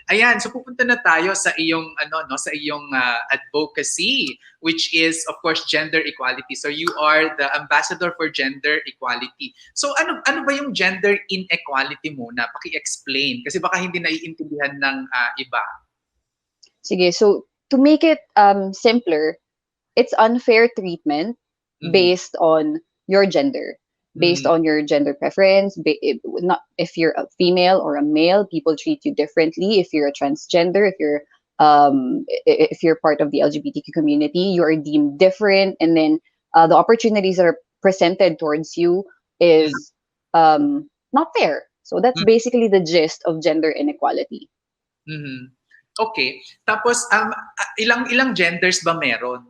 Ayan, so pupunta na tayo sa iyong sa iyong advocacy, which is of course gender equality. So you are the ambassador for gender equality. So ano ba yung gender inequality muna? Paki-explain kasi baka hindi naiintindihan ng iba. Sige, so to make it simpler, it's unfair treatment based on your gender, based on your gender preference. Not if you're a female or a male, people treat you differently. If you're a transgender, if you're part of the LGBTQ community, you are deemed different, and then the opportunities that are presented towards you is not fair. So that's basically the gist of gender inequality. Mm-hmm. Okay. Tapos ilang genders ba meron?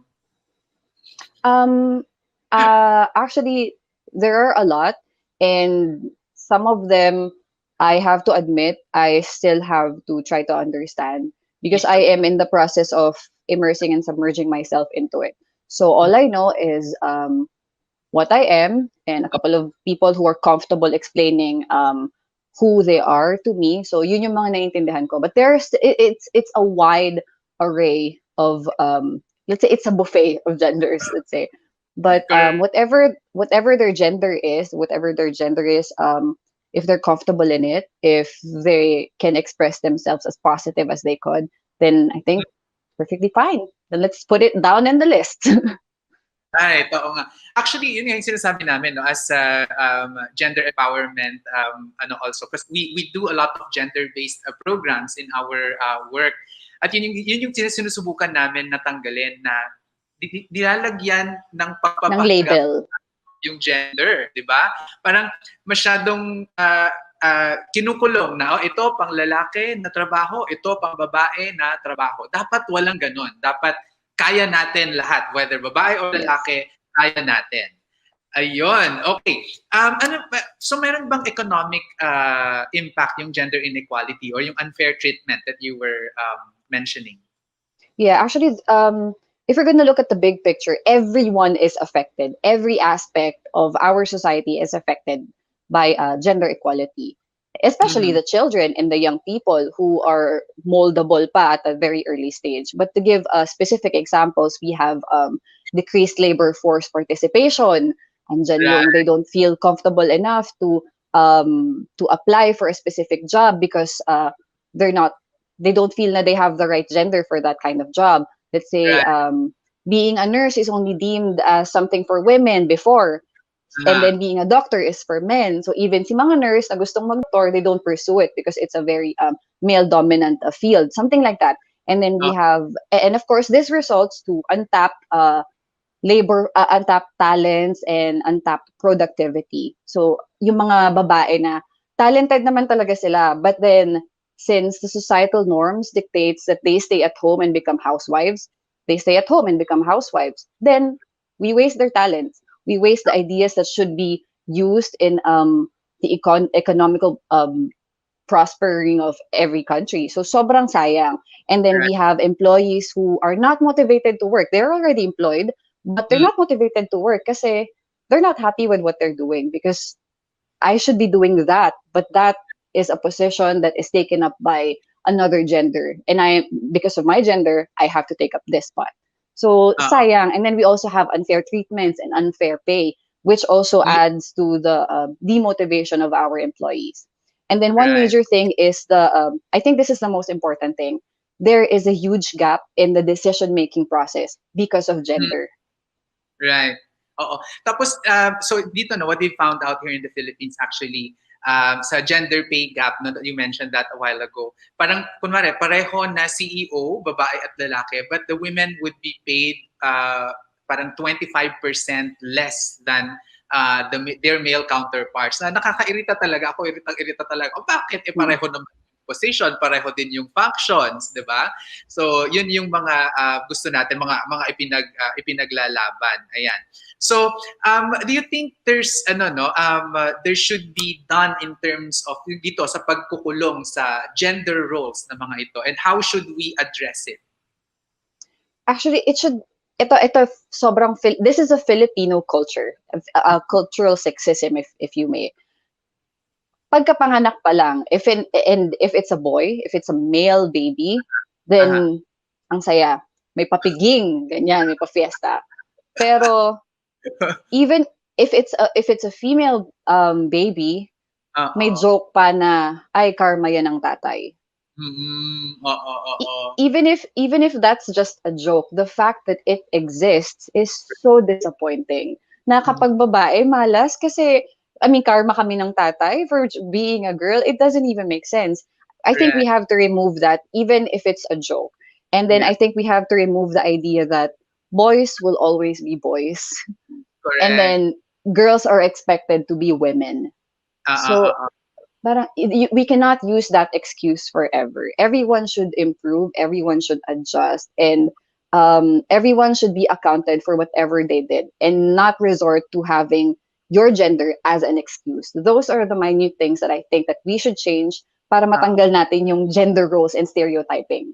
Actually, there are a lot, and some of them, I have to admit, I still have to try to understand because I am in the process of immersing and submerging myself into it. So all I know is what I am and a couple of people who are comfortable explaining who they are to me. So yun yung mga naiintindihan ko. But it's a wide array of let's say it's a buffet of genders, let's say. But whatever their gender is, if they're comfortable in it, if they can express themselves as positive as they could, then I think perfectly fine. Then let's put it down in the list. Right, oo nga. Actually, yun yung sinasabi namin no, as gender empowerment also because we do a lot of gender-based programs in our work. At yun yung sinusubukan namin na tanggalin na nilalagyan ng ng label yung gender, di ba? Parang masyadong kinukulong na ito pang lalaki na trabaho, ito pang babae na trabaho. Dapat walang ganun. Dapat kaya natin lahat, whether babae o lalaki, kaya natin. Ayun, okay. So meron bang economic impact yung gender inequality or yung unfair treatment that you were mentioning? Yeah, actually, if we're going to look at the big picture, everyone is affected. Every aspect of our society is affected by gender equality, especially the children and the young people who are moldable pa at a very early stage. But to give specific examples, we have decreased labor force participation. Andyan yung they don't feel comfortable enough to apply for a specific job because they don't feel that they have the right gender for that kind of job. Let's say being a nurse is only deemed as something for women before, and then being a doctor is for men. So even si mga nurse na gustong mag-doctor, they don't pursue it because it's a very male-dominant field, something like that. And then we have, and of course, this results to untapped labor, untapped talents, and untapped productivity. So yung mga babae na talented naman talaga sila, but then since the societal norms dictates that they stay at home and become housewives, then we waste their talents. We waste the ideas that should be used in the economical prospering of every country. So sobrang sayang. And then we have employees who are not motivated to work. They're already employed, but they're not motivated to work kasi they're not happy with what they're doing because I should be doing that, but that is a position that is taken up by another gender. And because of my gender, I have to take up this spot. So sayang. And then we also have unfair treatments and unfair pay, which also adds to the demotivation of our employees. And then one major thing is I think this is the most important thing. There is a huge gap in the decision-making process because of gender. Right. Oo. Tapos, so dito, what we found out here in the Philippines actually, sa gender pay gap, no, you mentioned that a while ago. Parang, kunwari, pareho na CEO, babae at lalaki, but the women would be paid parang 25% less than their male counterparts. Na nakakairita talaga ako, irita talaga. O bakit? Pareho naman position, pareho din yung functions, di ba? So, yun yung mga gusto natin, mga ipinaglalaban. Ayan. So, do you think there's there should be done in terms of dito sa pagkukulong sa gender roles na mga ito, and how should we address it? Actually, it should ito sobrang this is a Filipino culture, cultural sexism if you may. pagkapanganak pa lang, and if it's a boy, if it's a male baby, Aha. then ang saya. May papiging, ganyan, may pa-fiesta. Pero even if it's a female baby, may Oo. joke pa na ay karma yan ng tatay. Oo, oo. Even if that's just a joke, the fact that it exists is so disappointing. Na kapag babae, malas kasi I mean, karma kami ng tatay for being a girl. It doesn't even make sense. I think we Correct. have to remove that, even if it's a joke. And then Yeah, I think we have to remove the idea that boys will always be boys. And correct. then girls are expected to be women. So Oo. parang we cannot use that excuse forever. Everyone should improve, everyone should adjust, and everyone should be accounted for whatever they did and not resort to having your gender as an excuse. Those are the minute things that I think that we should change para Oo. matanggal natin yung gender roles and stereotyping.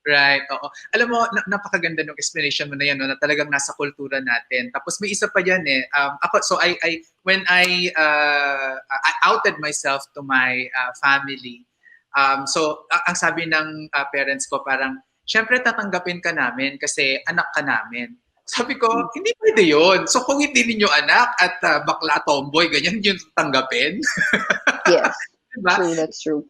Right, oo. Alam mo, napakaganda ng explanation mo na yan, no, na talagang nasa kultura natin. Tapos may isa pa yan eh. Ako, so when I outed myself to my family, so ang sabi ng parents ko parang, syempre tatanggapin ka namin kasi anak ka namin. Sabi ko, hindi pwede yun. So kung hindi ninyo anak at bakla tomboy, ganyan yung tanggapin. Yes, Diba? true, that's true.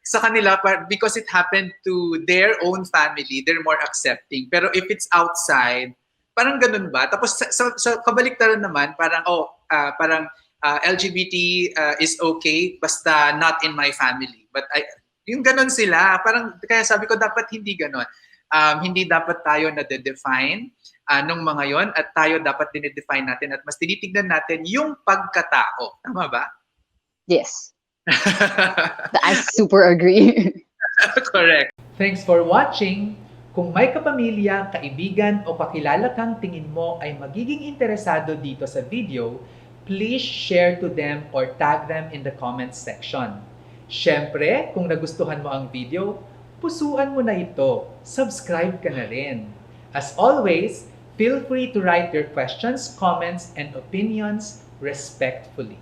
Sa kanila, because it happened to their own family, they're more accepting. Pero if it's outside, parang ganun ba? Tapos sa kabaliktaran naman, parang, LGBT is okay, basta not in my family. But yung ganun sila, parang, kaya sabi ko, dapat hindi ganun. Hindi dapat tayo na-define nung mga yon at tayo dapat dinedefine natin at mas tinitignan natin yung pagkatao. Tama ba? Yes. I super agree. Correct. Thanks for watching! Kung may kapamilya, kaibigan o kakilala kang tingin mo ay magiging interesado dito sa video, please share to them or tag them in the comments section. Siyempre, kung nagustuhan mo ang video, pusuan mo na ito. Subscribe ka na rin. As always, feel free to write your questions, comments, and opinions respectfully.